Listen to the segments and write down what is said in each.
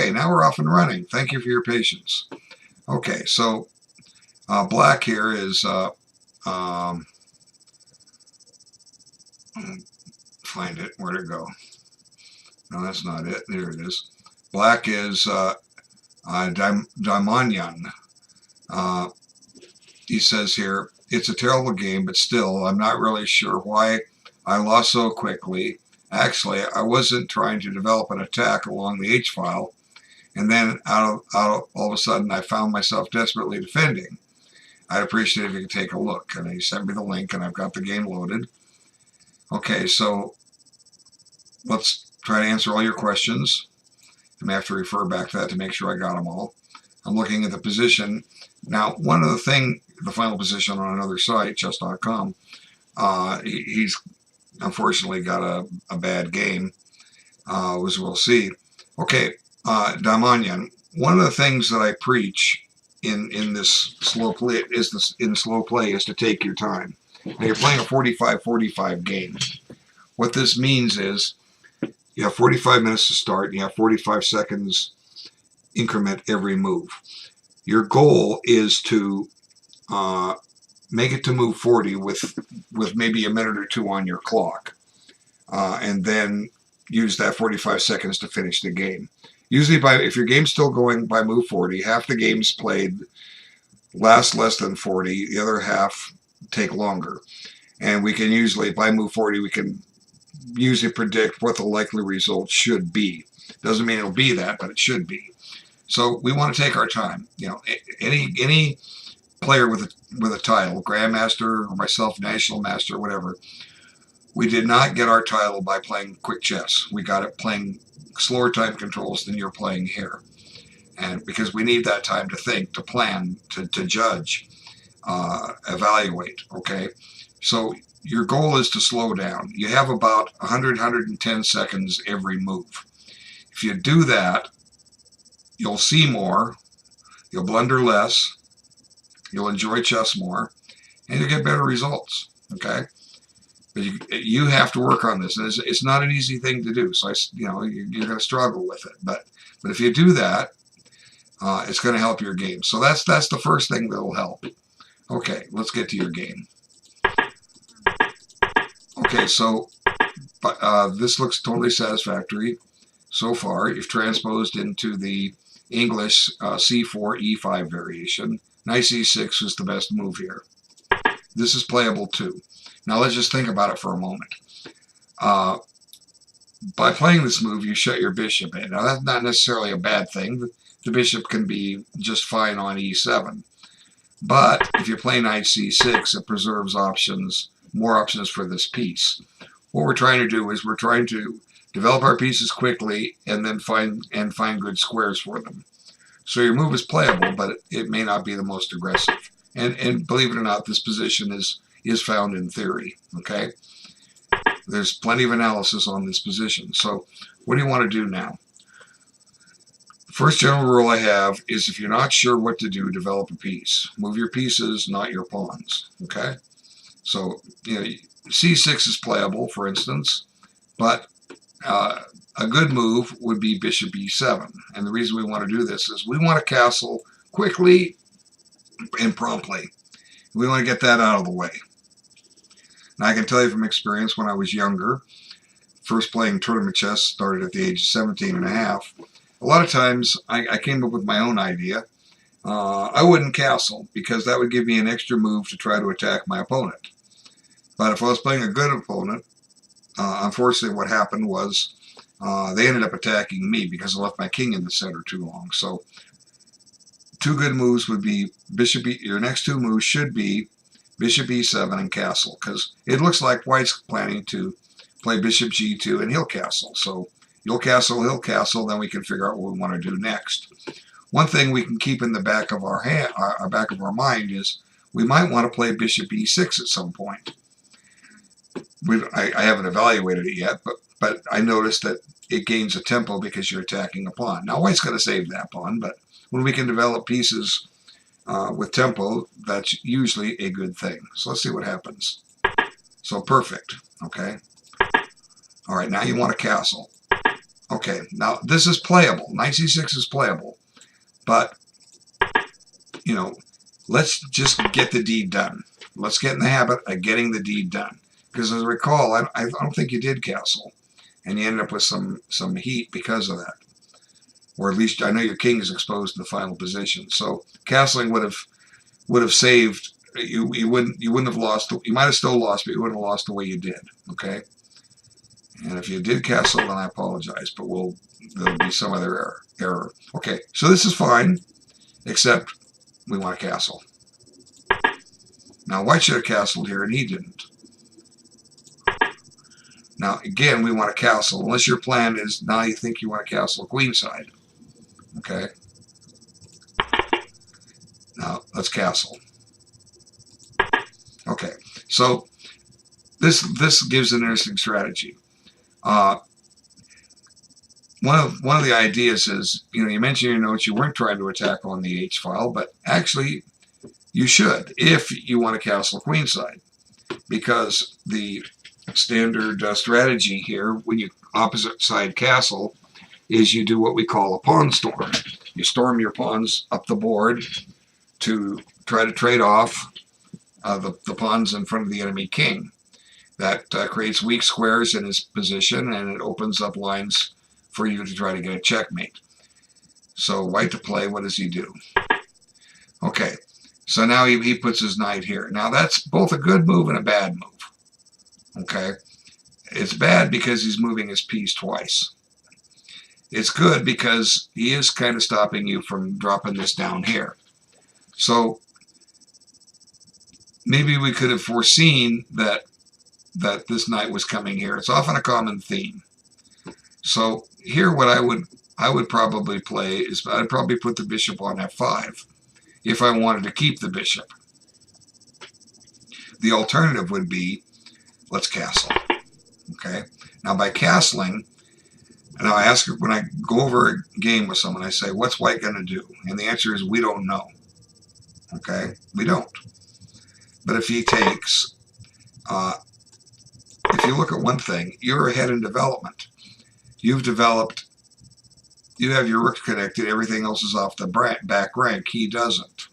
Okay, now we're off and running. Thank you for your patience. Okay, so black here is find it. Where'd it go? No, that's not it. There it is. Black is Daimonion. He says here, it's a terrible game, but still, I'm not really sure why I lost so quickly. Actually, I wasn't trying to develop an attack along the H file, and then all of a sudden, I found myself desperately defending. I'd appreciate it if you could take a look. And he sent me the link, and I've got the game loaded. Okay, so let's try to answer all your questions. I may have to refer back to that to make sure I got them all. I'm looking at the position. Now, one of the things, the final position on another site, chess.com, he's unfortunately got a bad game, as we'll see. Okay, Daimonion, one of the things that I preach in this slow play is to take your time. Now, you're playing a 45-45 game. What this means is you have 45 minutes to start, and you have 45 seconds increment every move. Your goal is to make it to move 40 with maybe a minute or two on your clock, and then use that 45 seconds to finish the game. Usually, if your game's still going by move 40, half the games played last less than 40, the other half take longer. And we can usually, by move 40, we can usually predict what the likely result should be. Doesn't mean it'll be that, but it should be. So we want to take our time. You know, any player with a title, Grandmaster or myself, National Master, whatever, we did not get our title by playing quick chess. We got it playing slower time controls than you're playing here. And because we need that time to think, to plan, to judge, evaluate, okay? So your goal is to slow down. You have about 100, 110 seconds every move. If you do that, you'll see more, you'll blunder less, you'll enjoy chess more, and you'll get better results, okay? But you have to work on this, and it's not an easy thing to do. So you're going to struggle with it. But if you do that, it's going to help your game. So that's the first thing that will help. Okay, let's get to your game. Okay, so this looks totally satisfactory so far. You've transposed into the English C4 E5 variation. Knight C6 is the best move here. This is playable too. Now let's just think about it for a moment. By playing this move, you shut your bishop in. Now that's not necessarily a bad thing. The bishop can be just fine on E7. But if you play Knight C6, it preserves options, more options for this piece. What we're trying to do is we're trying to develop our pieces quickly and then find good squares for them. So your move is playable, but it may not be the most aggressive. And believe it or not, this position is found in theory, okay? There's plenty of analysis on this position. So what do you want to do now? First general rule I have is if you're not sure what to do, develop a piece. Move your pieces, not your pawns, okay? So, C6 is playable, for instance, but a good move would be bishop E7. And the reason we want to do this is we want to castle quickly and promptly. We want to get that out of the way. Now, I can tell you from experience, when I was younger, first playing tournament chess started at the age of 17 and a half. A lot of times, I came up with my own idea. I wouldn't castle, because that would give me an extra move to try to attack my opponent. But if I was playing a good opponent, unfortunately what happened was they ended up attacking me because I left my king in the center too long. So two good moves would be bishop E. Your next two moves should be bishop E7 and castle, because it looks like White's planning to play bishop G2 and he'll castle. So you'll castle, he'll castle, then we can figure out what we want to do next. One thing we can keep in the back of our mind is we might want to play bishop E6 at some point. I haven't evaluated it yet, but I noticed that it gains a tempo because you're attacking a pawn. Now White's going to save that pawn, but when we can develop pieces with tempo, that's usually a good thing. So let's see what happens. So perfect, okay? All right, now you want a castle. Okay, now this is playable. Knight c6 is playable, but you know, let's just get the deed done. Let's get in the habit of getting the deed done. Because as I recall, I don't think you did castle, and you ended up with some heat because of that. Or at least I know your king is exposed to the final position. So castling would have saved you. You wouldn't have lost. You might have still lost, but you wouldn't have lost the way you did. Okay. And if you did castle, then I apologize, but there'll be some other error. Okay. So this is fine, except we want to castle. Now white should have castled here, and he didn't. Now again, we want to castle, unless your plan is now you think you want to castle queenside. Okay. Now let's castle. Okay. So this gives an interesting strategy. One of the ideas is, you mentioned in your notes you weren't trying to attack on the H file, but actually you should if you want to castle queenside, because the standard strategy here when you opposite side castle is you do what we call a pawn storm. You storm your pawns up the board to try to trade off the pawns in front of the enemy king. That creates weak squares in his position, and it opens up lines for you to try to get a checkmate. So white to play, what does he do? Okay, so now he puts his knight here. Now that's both a good move and a bad move. Okay, it's bad because he's moving his piece twice. It's good because he is kind of stopping you from dropping this down here. So maybe we could have foreseen that this knight was coming here. It's often a common theme. So here what I would probably play is I'd probably put the bishop on f5 if I wanted to keep the bishop. The alternative would be, let's castle. Okay. Now by castling, now I ask, when I go over a game with someone, I say, what's white going to do? And the answer is, we don't know. Okay. We don't. But if he takes, if you look at one thing, you're ahead in development. You've developed, you have your rook connected, everything else is off the back rank. He doesn't.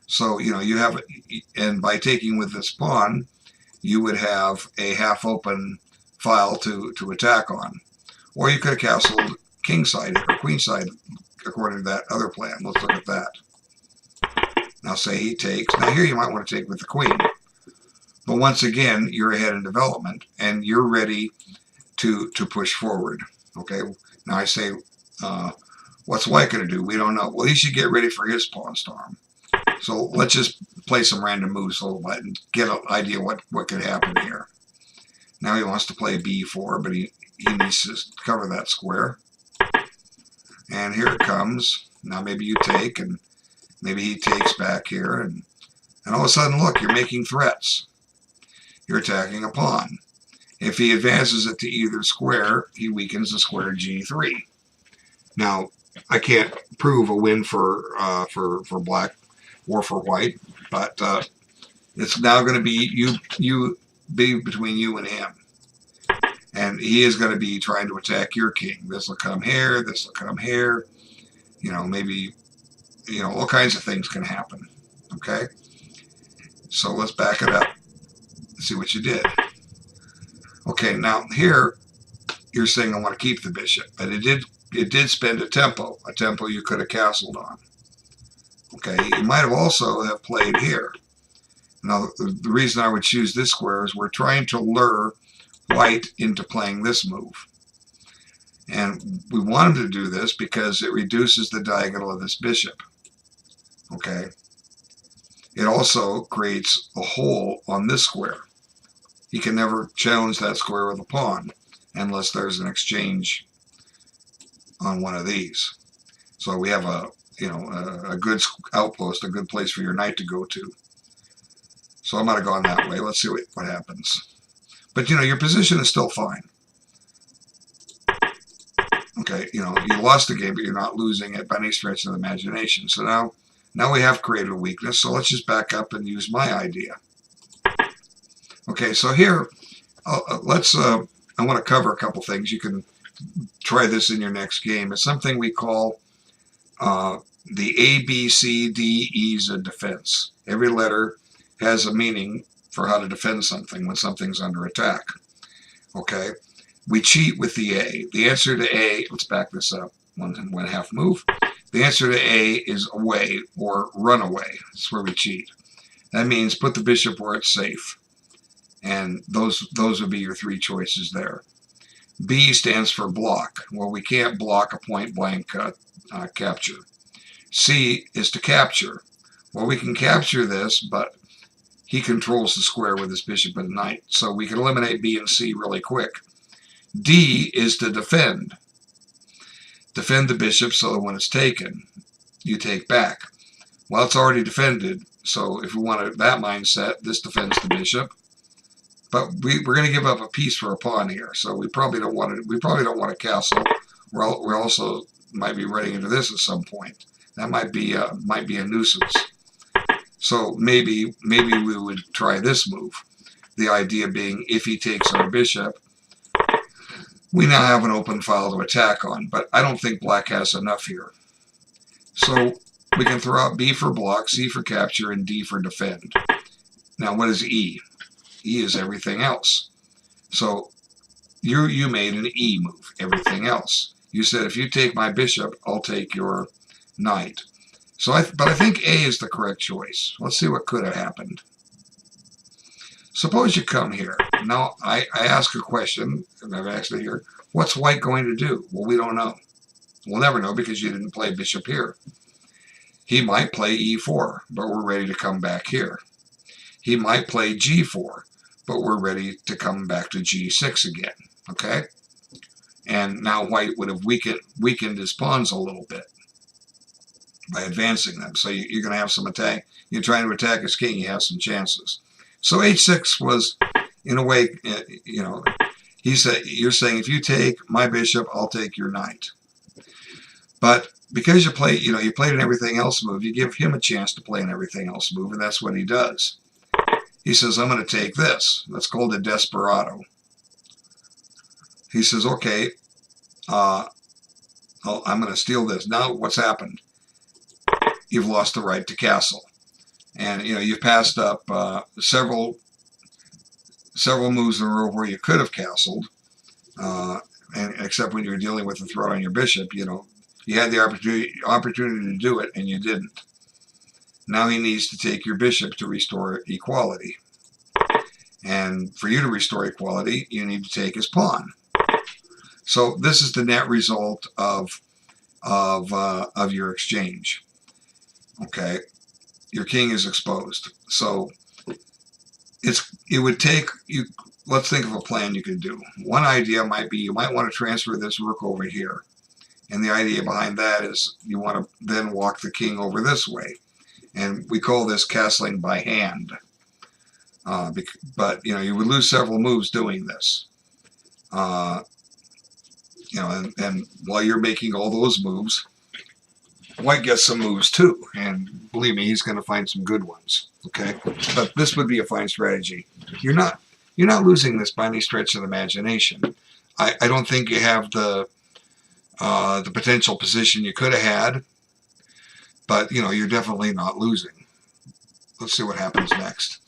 So, you have, and by taking with this pawn, you would have a half-open file to attack on. Or you could have castled kingside or queenside according to that other plan. Let's look at that. Now say he takes. Now here you might want to take with the queen. But once again, you're ahead in development, and you're ready to push forward. Okay. Now I say, what's white going to do? We don't know. Well, he should get ready for his pawn storm. So let's just play some random moves a little bit and get an idea what could happen here. Now he wants to play b4, but he needs to cover that square. And here it comes. Now maybe you take, and maybe he takes back here, and all of a sudden, look, you're making threats. You're attacking a pawn. If he advances it to either square, he weakens the square g3. Now, I can't prove a win for black or for white, but it's now going to be between you and him. And he is going to be trying to attack your king. This will come here, this will come here. Maybe, all kinds of things can happen. Okay? So let's back it up and see what you did. Okay, now here you're saying I want to keep the bishop, but it did spend a tempo you could have castled on. Okay, you might have also have played here. Now the reason I would choose this square is we're trying to lure white into playing this move. And we want him to do this because it reduces the diagonal of this bishop. Okay. It also creates a hole on this square. He can never challenge that square with a pawn unless there's an exchange on one of these. So we have a good outpost, a good place for your knight to go to. So I might have gone that way. Let's see what happens. But your position is still fine. Okay, you lost the game, but you're not losing it by any stretch of the imagination. So now we have created a weakness. So let's just back up and use my idea. Okay, so here, I want to cover a couple things. You can try this in your next game. It's something we call the A, B, C, D, E's of defense. Every letter has a meaning for how to defend something when something's under attack. Okay? We cheat with the A. The answer to A, let's back this up, one half move. The answer to A is away or run away. That's where we cheat. That means put the bishop where it's safe. And those would be your three choices there. B stands for block. Well, we can't block a point-blank capture. C is to capture. Well, we can capture this, but he controls the square with his bishop and knight. So we can eliminate B and C really quick. D is to defend. Defend the bishop so that when it's taken, you take back. Well, it's already defended, so if we want that mindset, this defends the bishop. But we're going to give up a piece for a pawn here, so we probably don't want to. We probably don't want a castle. We also might be running into this at some point. That might be a nuisance. So maybe we would try this move. The idea being, if he takes our bishop, we now have an open file to attack on. But I don't think black has enough here. So we can throw out B for block, C for capture, and D for defend. Now what is E? E is everything else. So you made an E move, everything else. You said, if you take my bishop, I'll take your knight. But I think A is the correct choice. Let's see what could have happened. Suppose you come here. Now, I ask a question, and I've asked it here. What's white going to do? Well, we don't know. We'll never know because you didn't play bishop here. He might play E4, but we're ready to come back here. He might play G4, but we're ready to come back to G6 again. Okay? And now white would have weakened his pawns a little bit by advancing them. So you're going to have some attack. You're trying to attack his king, you have some chances. So H6 was, in a way, you know, you're saying, if you take my bishop, I'll take your knight. But because you played an everything else move, you give him a chance to play an everything else move, and that's what he does. He says, I'm going to take this. That's called a desperado. He says, okay, I'm going to steal this. Now what's happened? You've lost the right to castle. And, you know, you've passed up several moves in a row where you could have castled. And except when you're dealing with the threat on your bishop, you know, you had the opportunity to do it, and you didn't. Now he needs to take your bishop to restore equality. And for you to restore equality, you need to take his pawn. So this is the net result of your exchange. Okay, your king is exposed. So it would take you. Let's think of a plan you could do. One idea might be you might want to transfer this rook over here. And the idea behind that is you want to then walk the king over this way. And we call this castling by hand. But, you know, you would lose several moves doing this. You know, and while you're making all those moves, white gets some moves too. And believe me, he's going to find some good ones. Okay? But this would be a fine strategy. You're not losing this by any stretch of the imagination. I don't think you have the potential position you could have had, but you know, you're definitely not losing. Let's see what happens next.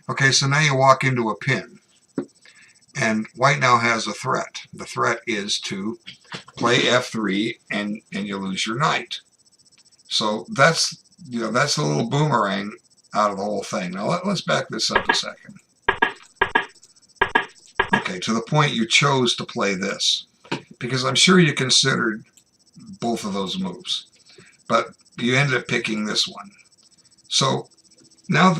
Okay, so now you walk into a pin, and white now has a threat. The threat is to play F3 and you lose your knight. So that's a little boomerang out of the whole thing. Now let's back this up a second. Okay, to the point you chose to play this, because I'm sure you considered both of those moves, but you ended up picking this one. So now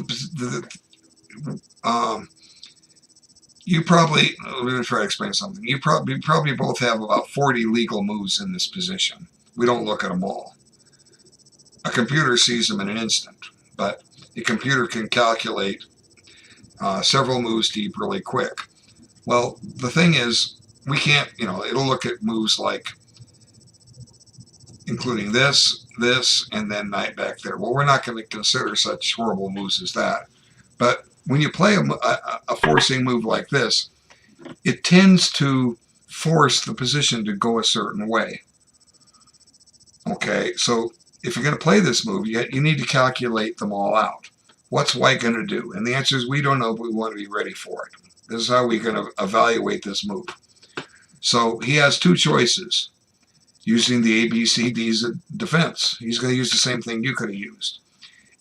you probably, let me try to explain something. You probably both have about 40 legal moves in this position. We don't look at them all. A computer sees them in an instant, but a computer can calculate several moves deep really quick. Well, the thing is, we can't, you know, it'll look at moves like, including this, and then knight back there. Well, we're not going to consider such horrible moves as that. But when you play a forcing move like this, it tends to force the position to go a certain way. Okay, so if you're going to play this move, you need to calculate them all out. What's white going to do? And the answer is we don't know, but we want to be ready for it. This is how we're going to evaluate this move. So he has two choices. Using the ABCD's defense. He's going to use the same thing you could have used.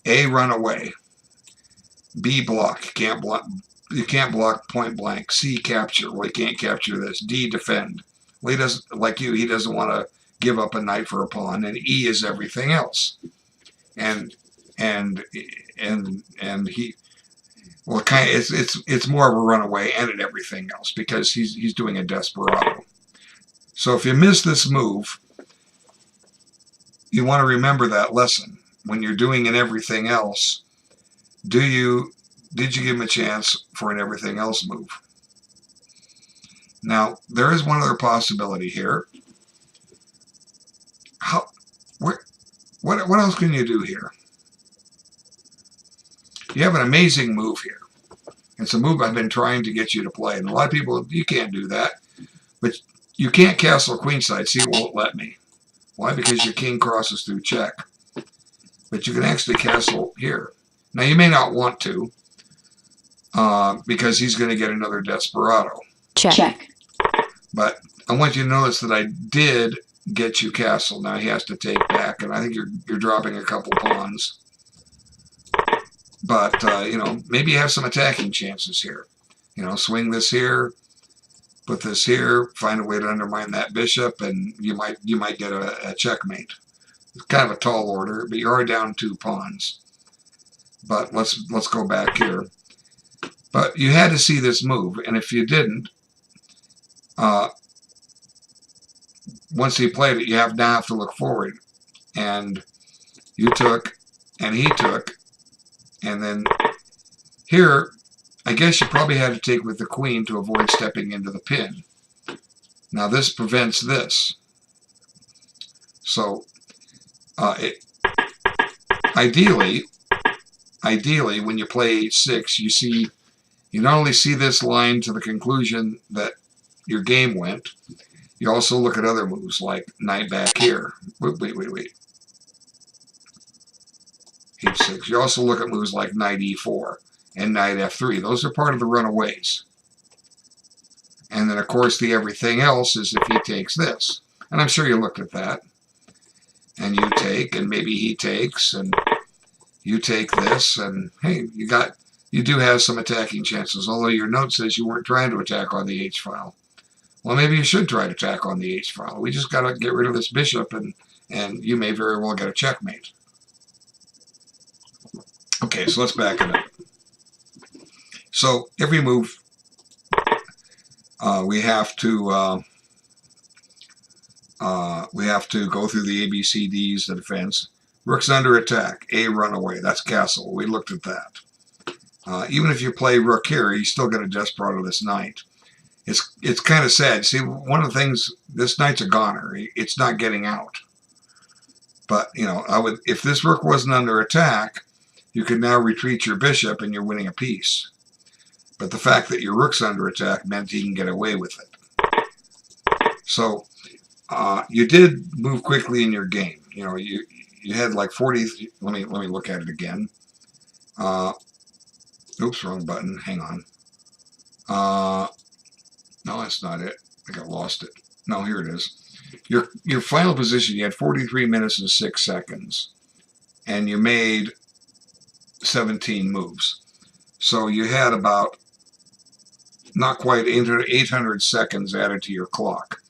A, run away. B, block. You can't block point blank. C, capture. Well, he can't capture this. D, defend. Well, he doesn't, like you, he doesn't want to give up a knight for a pawn. And E is everything else. And he, well, it's more of a runaway and everything else because he's doing a desperado. So if you miss this move, you want to remember that lesson. When you're doing an everything else, did you give him a chance for an everything else move? Now, there is one other possibility here. What else can you do here? You have an amazing move here. It's a move I've been trying to get you to play. And a lot of people, you can't do that. But you can't castle queenside. See, it won't let me. Why? Because your king crosses through check. But you can actually castle here. Now, you may not want to because he's going to get another desperado. Check. But I want you to notice that I did get you castle. Now he has to take back, and I think you're dropping a couple pawns. But, you know, maybe you have some attacking chances here. You know, swing this here. Put this here, find a way to undermine that bishop, and you might get a checkmate. It's kind of a tall order, but you're already down 2 pawns. But let's go back here. But you had to see this move, and if you didn't, once he played it, you now have to look forward. And you took, and he took, and then here, I guess you probably had to take with the queen to avoid stepping into the pin. Now this prevents this. So ideally, when you play h6, you not only see this line to the conclusion that your game went, you also look at other moves like knight back here. Wait. h6. You also look at moves like knight e4. And knight f3. Those are part of the runaways. And then, of course, the everything else is if he takes this. And I'm sure you looked at that. And you take, and maybe he takes, and you take this, and hey, you do have some attacking chances, although your note says you weren't trying to attack on the h-file. Well, maybe you should try to attack on the h-file. We just got to get rid of this bishop, and you may very well get a checkmate. Okay, so let's back it up. So every move we have to go through the ABCDs, the defense. Rook's under attack. A, run away. That's castle. We looked at that. Even if you play rook here, you still get a desperado this knight. It's kind of sad. See, one of the things, this knight's a goner. It's not getting out. But you know, if this rook wasn't under attack, you could now retreat your bishop and you're winning a piece. But the fact that your rook's under attack meant he can get away with it. So you did move quickly in your game. You know, you had like 40. Let me look at it again. Oops, wrong button. Hang on. No, that's not it. I got lost it. No, here it is. Your final position. You had 43 minutes and 6 seconds, and you made 17 moves. So you had about not quite 800 seconds added to your clock.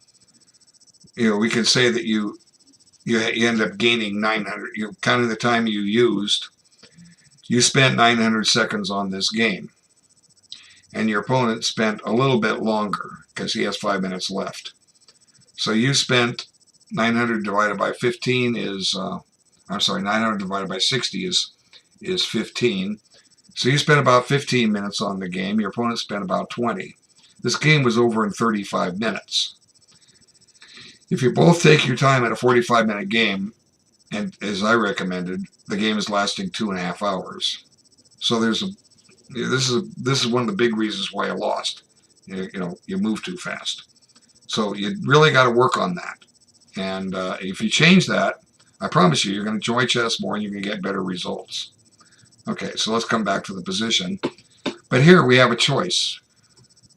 You know, we could say that you end up gaining 900. You're counting the time you used. You spent 900 seconds on this game, and your opponent spent a little bit longer because he has 5 minutes left. So you spent 900 divided by 15 is, 900 divided by 60 is 15. So you spent about 15 minutes on the game. Your opponent spent about 20. This game was over in 35 minutes. If you both take your time in a 45-minute game, and as I recommended, the game is lasting 2.5 hours. So this is one of the big reasons why you lost. You know, you moved too fast. So you really got to work on that. And if you change that, I promise you, you're going to enjoy chess more and you're going to get better results. Okay, so let's come back to the position. But here we have a choice,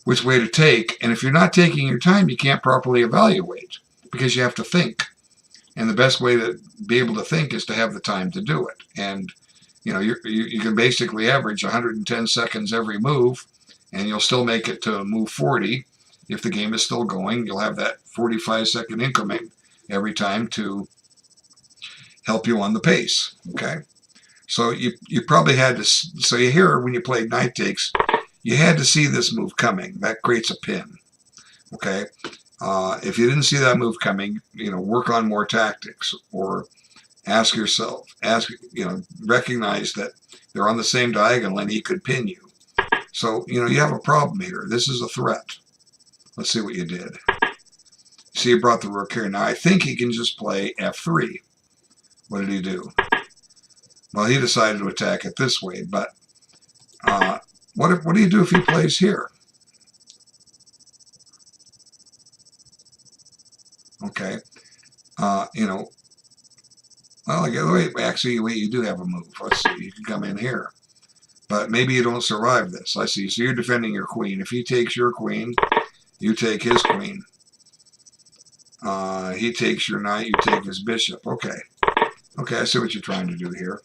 which way to take. And if you're not taking your time, you can't properly evaluate because you have to think. And the best way to be able to think is to have the time to do it. And, you know, you can basically average 110 seconds every move, and you'll still make it to move 40. If the game is still going, you'll have that 45-second increment every time to help you on the pace, okay? So you probably had to, so you hear when you played knight takes, you had to see this move coming. That creates a pin, okay? If you didn't see that move coming, you know, work on more tactics or ask yourself, recognize that they're on the same diagonal and he could pin you. So, you know, you have a problem here. This is a threat. Let's see what you did. See, you brought the rook here. Now, I think he can just play f3. What did he do? Well, he decided to attack it this way, but what do you do if he plays here? Okay, you know, well, actually, wait, you do have a move. Let's see, you can come in here, but maybe you don't survive this. I see, so you're defending your queen. If he takes your queen, you take his queen. He takes your knight, you take his bishop. Okay, I see what you're trying to do here.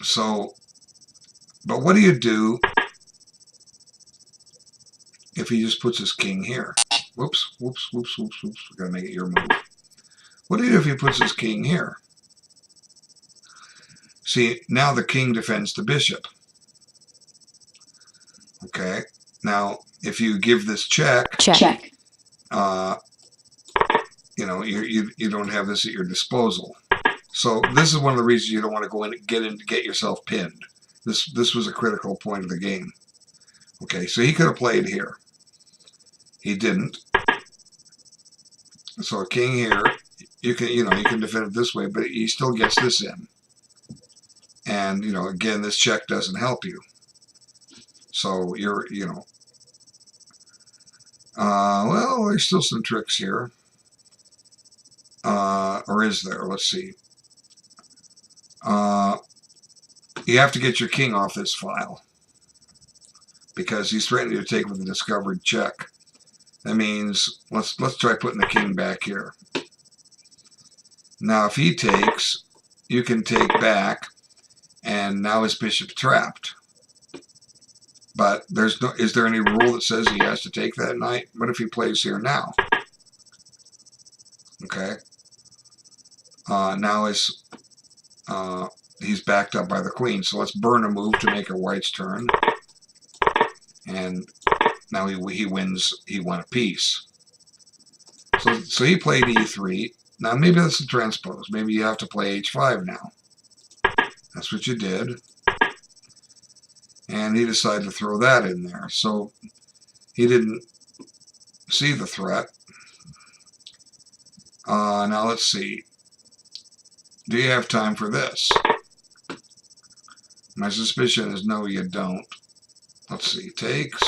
So, but what do you do if he just puts his king here? Whoops. We gotta make it your move. What do you do if he puts his king here? See, now the king defends the bishop. Okay. Now, if you give this check. You know, you don't have this at your disposal. So this is one of the reasons you don't want to go in and get yourself pinned. This was a critical point of the game. Okay, so he could have played here. He didn't. So a king here, you can defend it this way, but he still gets this in. And, you know, again, this check doesn't help you. So you're, you know, well, there's still some tricks here. Or is there? Let's see. You have to get your king off this file because he's threatening to take with a discovered check. That means let's try putting the king back here. Now, if he takes, you can take back, and now his bishop's trapped. But is there any rule that says he has to take that knight? What if he plays here now? Okay. Now he's backed up by the queen. So let's burn a move to make a white's turn. And now he wins. He won a piece. So he played e3. Now maybe that's a transpose. Maybe you have to play h5 now. That's what you did. And he decided to throw that in there. So he didn't see the threat. Now let's see. Do you have time for this? My suspicion is no, you don't. Let's see. Takes.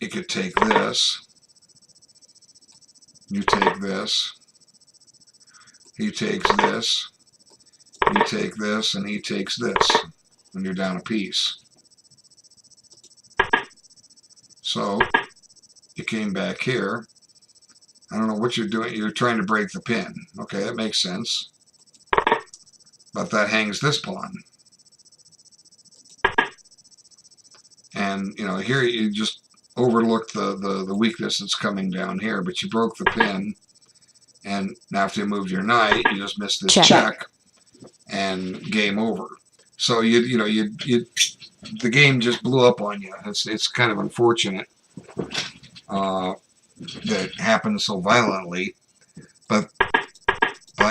You could take this. You take this. He takes this. You take this, and he takes this. And you're down a piece. So you came back here. I don't know what you're doing. You're trying to break the pin. Okay, that makes sense. But that hangs this pawn. And, you know, here you just overlooked the weakness that's coming down here, but you broke the pin. And now after you moved your knight, you just missed this check. And game over. So the game just blew up on you. It's kind of unfortunate that it happened so violently, but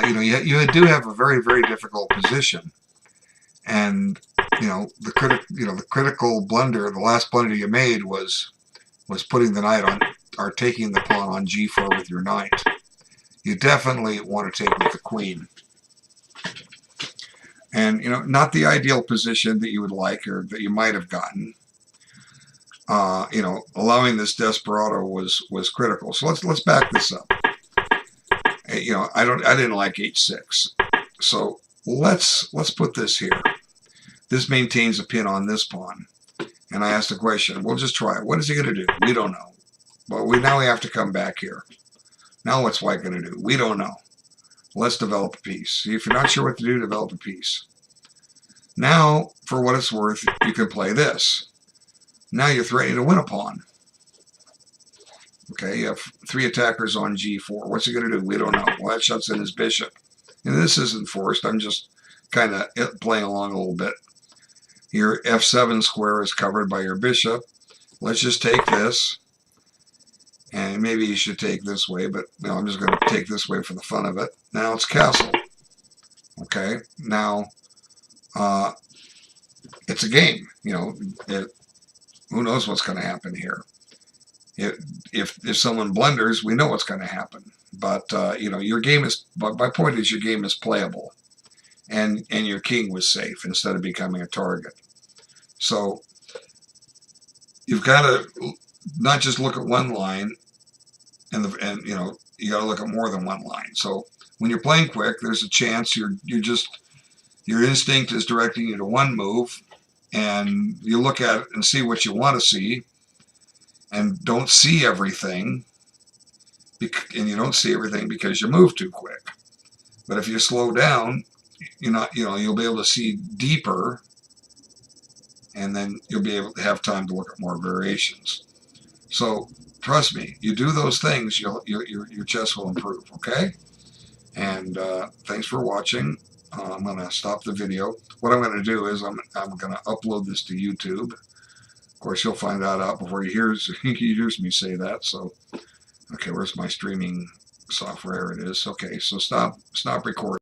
you do have a very, very difficult position, and the critical blunder, the last blunder you made was putting the knight on, or taking the pawn on g4 with your knight. You definitely want to take with the queen. And, you know, not the ideal position that you would like or that you might have gotten. You know, allowing this desperado was critical. So let's back this up. You know, I didn't like h6. So let's put this here. This maintains a pin on this pawn. And I asked the question, we'll just try it. What is he going to do? We don't know. But now we have to come back here. Now what's white going to do? We don't know. Let's develop a piece. See, if you're not sure what to do, develop a piece. Now, for what it's worth, you can play this. Now you're threatening to win a pawn. Okay, you have 3 attackers on g4. What's he going to do? We don't know. Well, that shuts in his bishop. And this isn't forced. I'm just kind of playing along a little bit. Your f7 square is covered by your bishop. Let's just take this. And maybe you should take this way, but you know, I'm just going to take this way for the fun of it. Now it's castle. Okay, now it's a game. You know, who knows what's going to happen here? If someone blunders, we know what's going to happen. But you know, your game is. But my point is, your game is playable, and your king was safe instead of becoming a target. So you've got to not just look at one line, and you know, you got to look at more than one line. So when you're playing quick, there's a chance your instinct is directing you to one move, and you look at it and see what you want to see, and don't see everything. And you don't see everything because you move too quick. But if you slow down, you'll be able to see deeper, and then you'll be able to have time to look at more variations. So trust me, you do those things, your chess will improve. Okay. And thanks for watching. I'm going to stop the video. What I'm going to do is I'm going to upload this to YouTube. Of course, you'll find that out before he hears me say that. So, okay, where's my streaming software? It is. Okay, so stop recording.